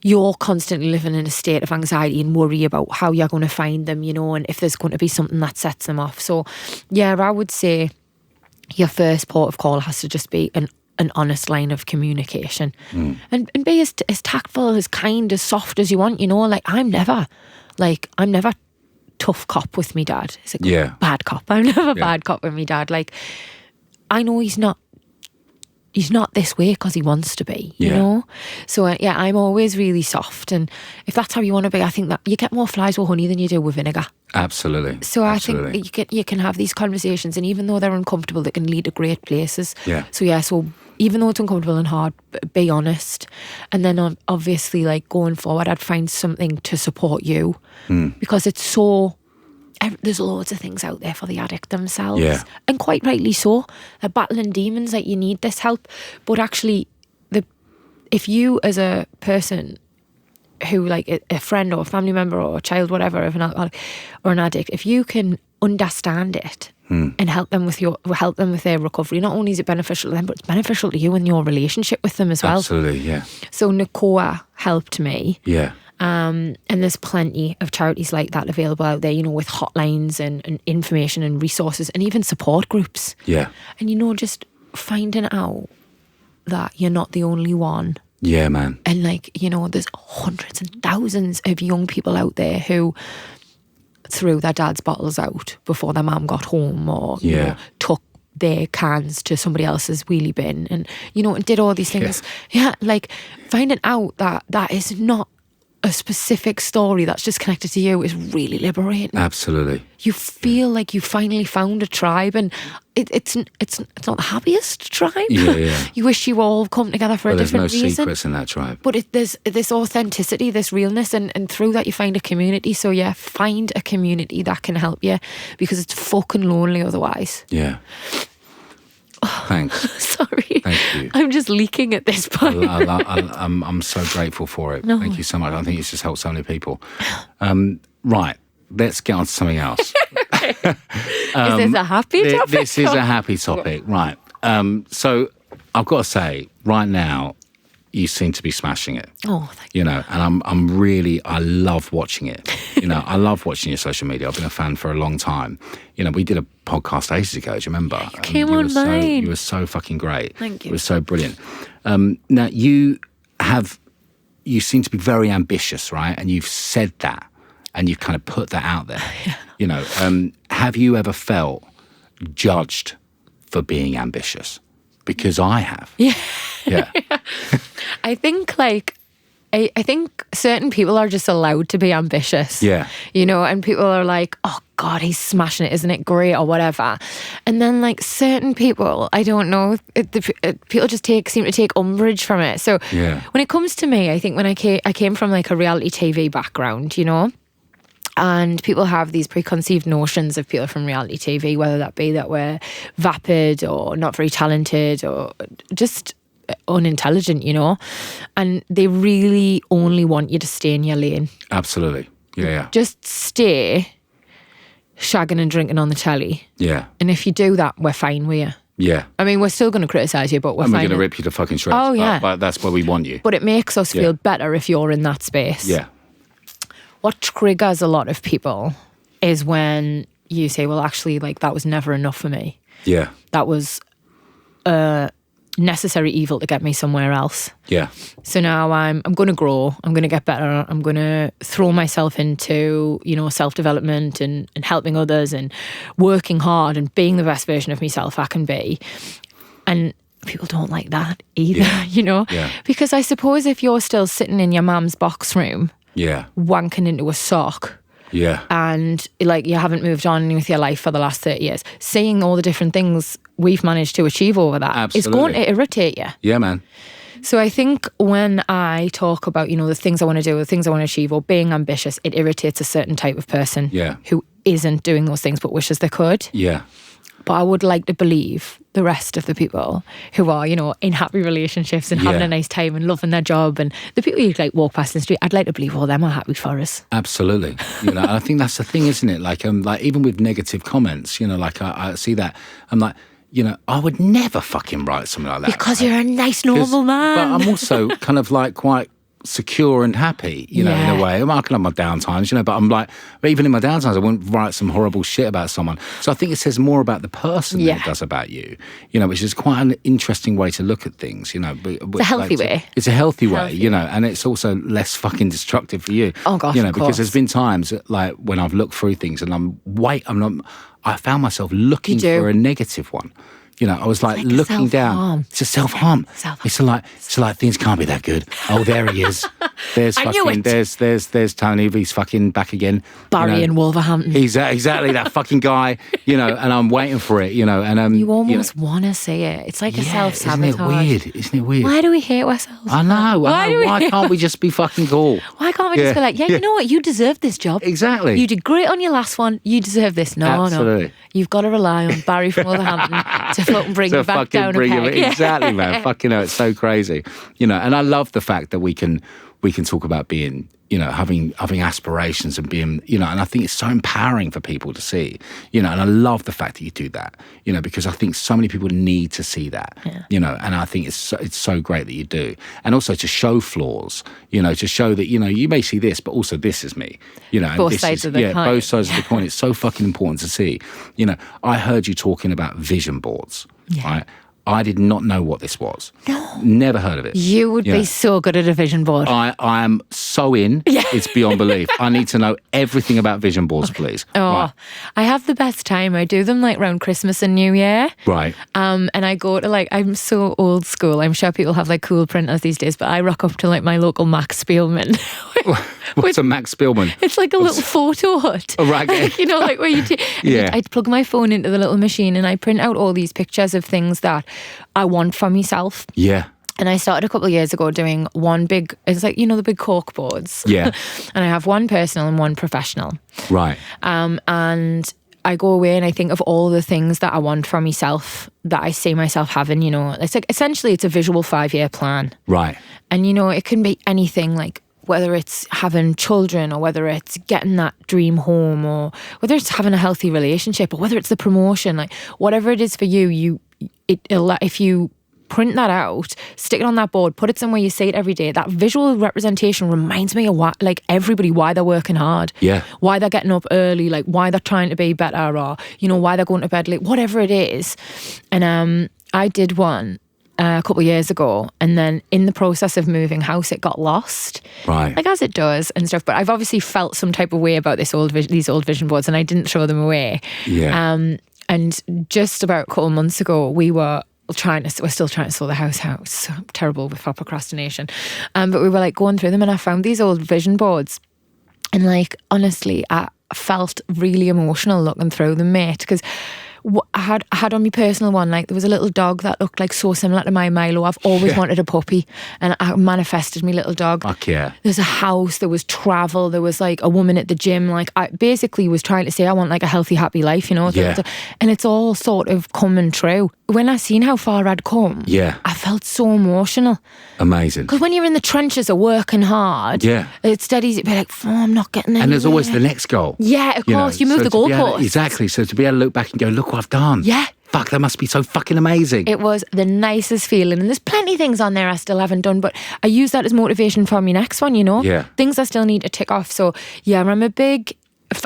You're constantly living in a state of anxiety and worry about how you're going to find them, you know, and if there's going to be something that sets them off. So, yeah, I would say your first port of call has to just be an honest line of communication, and be as tactful, as kind, as soft as you want, you know. Like, I'm never tough cop with me dad. It's like bad cop. I'm never bad cop with me dad. Like, I know he's not he's not this way because he wants to be, you Yeah. know? So, yeah, I'm always really soft. And if that's how you want to be, I think that you get more flies with honey than you do with vinegar. Absolutely. So Absolutely. I think you can have these conversations, and even though they're uncomfortable, they can lead to great places. Yeah. So even though it's uncomfortable and hard, be honest. And then obviously, like, going forward, I'd find something to support you, because it's so... There's loads of things out there for the addict themselves. Yeah. And quite rightly so. They're battling demons, like, you need this help. But actually, if you as a person who, like, a friend or a family member or a child, whatever, of an alcoholic or an addict, if you can understand it and help them with their recovery, not only is it beneficial to them, but it's beneficial to you and your relationship with them as well. Absolutely, yeah. So Nakoa helped me. Yeah. And there's plenty of charities like that available out there, you know, with hotlines and information and resources and even support groups. Yeah. And, you know, just finding out that you're not the only one. Yeah, man. And, like, you know, there's hundreds and thousands of young people out there who threw their dad's bottles out before their mum got home, or, you know, took their cans to somebody else's wheelie bin, and, you know, and did all these things. Yeah, like, finding out that is not a specific story that's just connected to you is really liberating. Absolutely. You feel like you finally found a tribe, and it's not the happiest tribe. Yeah. You wish you all come together for a There's different no reason. secrets in that tribe. But there's this authenticity, this realness, and through that you find a community. So yeah, find a community that can help you, because it's fucking lonely otherwise. Yeah. Thanks. Sorry. Thank you. I'm just leaking at this point. I'm so grateful for it. No. Thank you so much. I think it's just helped so many people. Right. Let's get on to something else. Is this a happy topic? This is a happy topic. Right. So I've got to say, right now, you seem to be smashing it. Oh, thank you. You know, and I love watching it. You know, I love watching your social media. I've been a fan for a long time. You know, we did a podcast ages ago, do you remember? You came on mine. You were so fucking great. Thank you. It was so brilliant. Now, you seem to be very ambitious, right? And you've said that, and you've kind of put that out there. Yeah. You know, have you ever felt judged for being ambitious? Because I have. Yeah. Yeah. I think, like, I think certain people are just allowed to be ambitious. Yeah. You know, and people are like, oh God, he's smashing it, isn't it great, or whatever. And then, like, certain people, I don't know, people just seem to take umbrage from it. So when it comes to me, I think when I came from, like, a reality TV background, you know, and people have these preconceived notions of people from reality TV, whether that be that we're vapid or not very talented or just unintelligent, you know, and they really only want you to stay in your lane. Absolutely. Yeah. Just stay shagging and drinking on the telly. Yeah. And if you do that, we're fine with you. Yeah. I mean, we're still going to criticise you, but we're And fine. we're going to rip you to fucking shreds. Oh, yeah. But that's where we want you. But it makes us feel better if you're in that space. Yeah. What triggers a lot of people is when you say, well, actually, like, that was never enough for me. Yeah. That was necessary evil to get me somewhere else. Yeah. So now I'm going to grow. I'm going to get better. I'm going to throw myself into, you know, self-development and helping others and working hard and being the best version of myself I can be. And people don't like that either, you know? Yeah. Because I suppose if you're still sitting in your mum's box room, Yeah. wanking into a sock, Yeah. and, like, you haven't moved on with your life for the last 30 years, seeing all the different things we've managed to achieve over that is going to irritate you. Yeah, man. So I think when I talk about, you know, the things I want to do, the things I want to achieve, or being ambitious, it irritates a certain type of person who isn't doing those things but wishes they could. Yeah. But I would like to believe the rest of the people who are, you know, in happy relationships and having a nice time and loving their job, and the people you, like, walk past in the street, I'd like to believe all them are happy for us. Absolutely. You know, I think that's the thing, isn't it? Like even with negative comments, you know, like I see that, I'm like, you know, I would never fucking write something like that. Because you're a nice, normal man. But I'm also kind of, like, quite secure and happy, you know, in a way. I can have my downtimes, you know, but I'm like, but even in my downtimes, I wouldn't write some horrible shit about someone. So I think it says more about the person than it does about you, you know, which is quite an interesting way to look at things, you know. It's a healthy way. It's a healthy way, you know, and it's also less fucking destructive for you. Oh, gosh, you know, of because course. there's been times, like, when I've looked through things and I found myself looking for a negative one. You know, I was like like a looking down. self-harm. It's a self-harm. Self-harm. It's like things can't be that good. Oh, there he is. There's I knew fucking, it. there's Tony. He's fucking back again. Barry in Wolverhampton. Exactly that fucking guy, you know, and I'm waiting for it, you know, and You almost want to see it. It's like a self-sabotage. Isn't it weird? Why do we hate ourselves? I know. Why hate can't we just be fucking cool? Why can't we just be like, you know what? You deserve this job. Exactly. You did great on your last one. You deserve this. No. Absolutely. You've got to rely on Barry from Wolverhampton to fucking bring you back down a peg. Exactly, man. Fucking hell, it's so crazy. You know, and I love the fact that we can talk about being, you know, having aspirations and being, you know, and I think it's so empowering for people to see, you know, and I love the fact that you do that, you know, because I think so many people need to see that, you know, and I think it's so great that you do. And also to show flaws, you know, to show that, you know, you may see this, but also this is me, you know. And both sides of the coin. both sides of the coin. It's so fucking important to see. You know, I heard you talking about vision boards, right? I did not know what this was. No. Never heard of it. You would be so good at a vision board. I am so in. Yeah. It's beyond belief. I need to know everything about vision boards, please. Oh, right. I have the best time. I do them like around Christmas and New Year. Right. And I go to like, I'm so old school. I'm sure people have like cool printers these days, but I rock up to like my local Max Spielman. What's a Max Spielman? It's like a little photo hut. Oh, right. You know, like where I plug my phone into the little machine and I print out all these pictures of things that I want for myself. Yeah. And I started a couple of years ago doing one big, it's like, you know, the big cork boards. Yeah. And I have one personal and one professional. Right. And I go away and I think of all the things that I want for myself that I see myself having, you know. It's like, essentially it's a visual 5-year plan. Right. And, you know, it can be anything, like whether it's having children or whether it's getting that dream home or whether it's having a healthy relationship or whether it's the promotion, like whatever it is for you, if you print that out, stick it on that board, put it somewhere you see it every day, that visual representation reminds me of what, like everybody, why they're working hard, why they're getting up early, like why they're trying to be better, or you know, why they're going to bed late, whatever it is. And I did one a couple of years ago, and then in the process of moving house it got lost, right, like as it does and stuff, but I've obviously felt some type of way about these old vision boards and I didn't throw them away. And just about a couple of months ago, we're still trying to sort the house out. So terrible with our procrastination. But we were like going through them and I found these old vision boards. And like, honestly, I felt really emotional looking through them, mate. Because I had on my personal one, like there was a little dog that looked like so similar to my Milo. I've always wanted a puppy and I manifested my little dog. Fuck yeah. There's a house, there was travel, there was like a woman at the gym. Like I basically was trying to say I want like a healthy, happy life, you know. Yeah. And it's all sort of coming true. When I seen how far I'd come, I felt so emotional. Amazing. Because when you're in the trenches of working hard, it's dead easy to be like, I'm not getting anywhere. And there's always the next goal. Yeah, of course. You move the goalpost. Exactly. So to be able to look back and go, look what I've done. Yeah. Fuck, that must be so fucking amazing. It was the nicest feeling. And there's plenty of things on there I still haven't done, but I use that as motivation for my next one, you know? Yeah. Things I still need to tick off. So, yeah, I'm a big,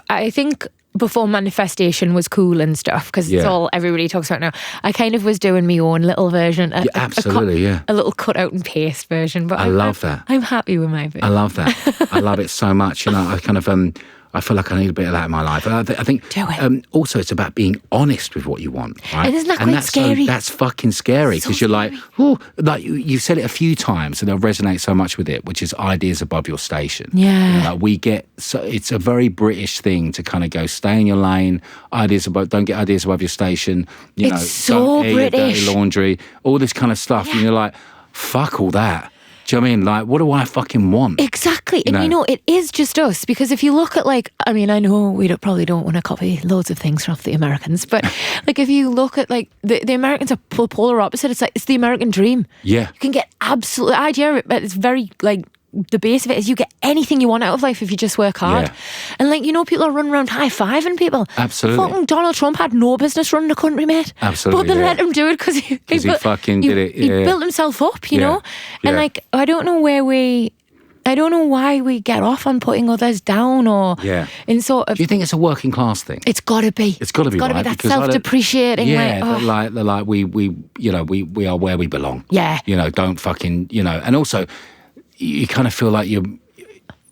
I think before manifestation was cool and stuff, because it's all everybody talks about now. I kind of was doing my own little version. Absolutely, a little cut out and paste version. But I love that. I'm happy with my version. I love that. I love it so much. You know, I kind of, I feel like I need a bit of that in my life. I think also it's about being honest with what you want, right? And isn't that quite scary? That's fucking scary because you're like, oh, like you've said it a few times and they'll resonate so much with it, which is ideas above your station. Yeah. You know, like we get, so it's a very British thing to kind of go, stay in your lane, don't get ideas above your station. It's so don't British. air your dirty laundry, all this kind of stuff. And you're like, fuck all that. Do you know what I mean? Like, what do I fucking want? Exactly. And you know, it is just us. Because if you look at like, I mean, I know we probably don't want to copy loads of things off the Americans, but like if you look at like, the Americans are polar opposite. It's like, it's the American dream. Yeah. You can get absolute idea of it, but it's very like, the base of it is you get anything you want out of life if you just work hard. Yeah. And like, you know, people are running around high-fiving people. Absolutely. Fucking Donald Trump had no business running the country, mate. Absolutely. But they let him do it because he fucking did it. He built himself up, you know? And like, I don't know why we get off on putting others down or in sort of... Do you think it's a working class thing? It's got to be. It's got to be, right? That self-depreciating. Yeah, like we we are where we belong. Yeah. You know, don't fucking, you know, and also... You kind of feel like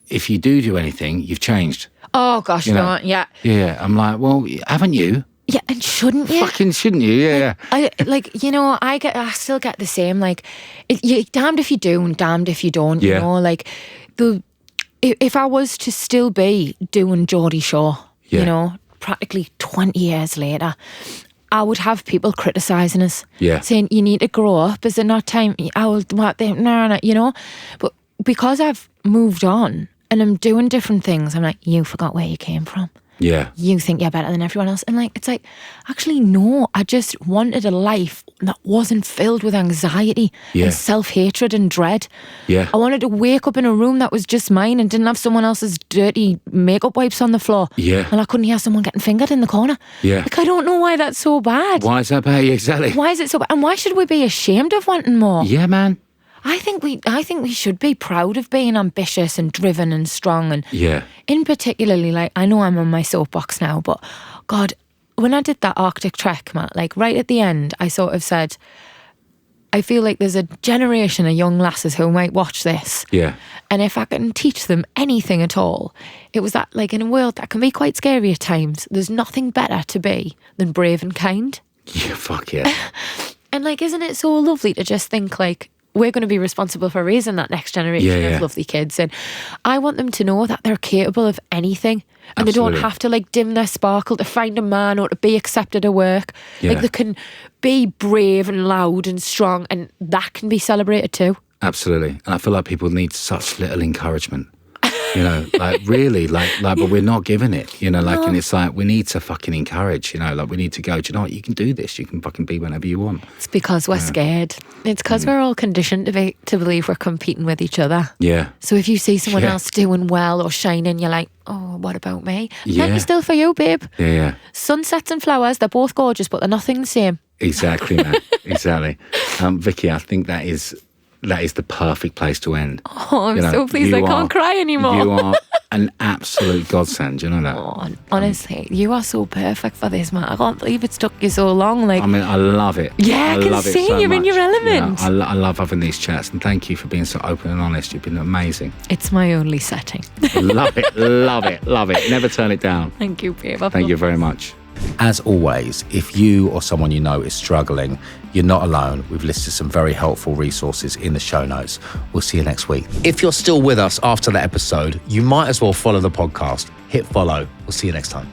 if you do anything, you've changed. Oh gosh, you know? yeah. Yeah, I'm like, well, haven't you? Yeah, and shouldn't you? Fucking shouldn't you? Yeah. I still get the same. Like, you're damned if you do and damned if you don't. Yeah. You know, like if I was to still be doing Geordie Shore, Yeah. you know, practically 20 years later, I would have people criticising us, saying you need to grow up. Is it not time? No, you know. But because I've moved on and I'm doing different things, I'm like, you forgot where you came from. Yeah. You think you're better than everyone else. And like, it's like, actually, no, I just wanted a life that wasn't filled with anxiety and self-hatred and dread. Yeah. I wanted to wake up in a room that was just mine and didn't have someone else's dirty makeup wipes on the floor. Yeah. And I couldn't hear someone getting fingered in the corner. Yeah. Like, I don't know why that's so bad. Why is that bad? Exactly. Why is it so bad? And why should we be ashamed of wanting more? Yeah, man. I think we should be proud of being ambitious and driven and strong, and in particularly, like, I know I'm on my soapbox now, but God, when I did that Arctic trek, Matt, like right at the end, I sort of said, I feel like there's a generation of young lasses who might watch this. Yeah. And if I can teach them anything at all, it was that, like, in a world that can be quite scary at times, there's nothing better to be than brave and kind. Yeah, fuck yeah. And like, isn't it so lovely to just think like, we're going to be responsible for raising that next generation of lovely kids, and I want them to know that they're capable of anything, and Absolutely. they don't have to like dim their sparkle to find a man or to be accepted at work. Like, they can be brave and loud and strong, and that can be celebrated too. Absolutely. And I feel like people need such little encouragement. You know, like really, like, but we're not giving it, you know, like, and it's like, we need to fucking encourage, you know, like, we need to go, do you know what, you can do this, you can fucking be whenever you want. It's because we're scared. It's because we're all conditioned to believe we're competing with each other. Yeah. So if you see someone else doing well or shining, you're like, oh, what about me? Yeah. Plenty still for you, babe. Yeah. Sunsets and flowers, they're both gorgeous, but they're nothing the same. Exactly, man. Exactly. Vicky, I think that is the perfect place to end. Oh, I'm so pleased I can't cry anymore. You are an absolute godsend, you know that? Oh, honestly, you are so perfect for this, man. I can't believe it's took you so long. Like, I mean, I love it. Yeah, I can see you're in your element. You know, I love having these chats, and thank you for being so open and honest. You've been amazing. It's my only setting. Love it, love it, love it. Never turn it down. Thank you, babe. Thank you very much. As always, if you or someone you know is struggling, you're not alone. We've listed some very helpful resources in the show notes. We'll see you next week. If you're still with us after that episode, you might as well follow the podcast. Hit follow. We'll see you next time.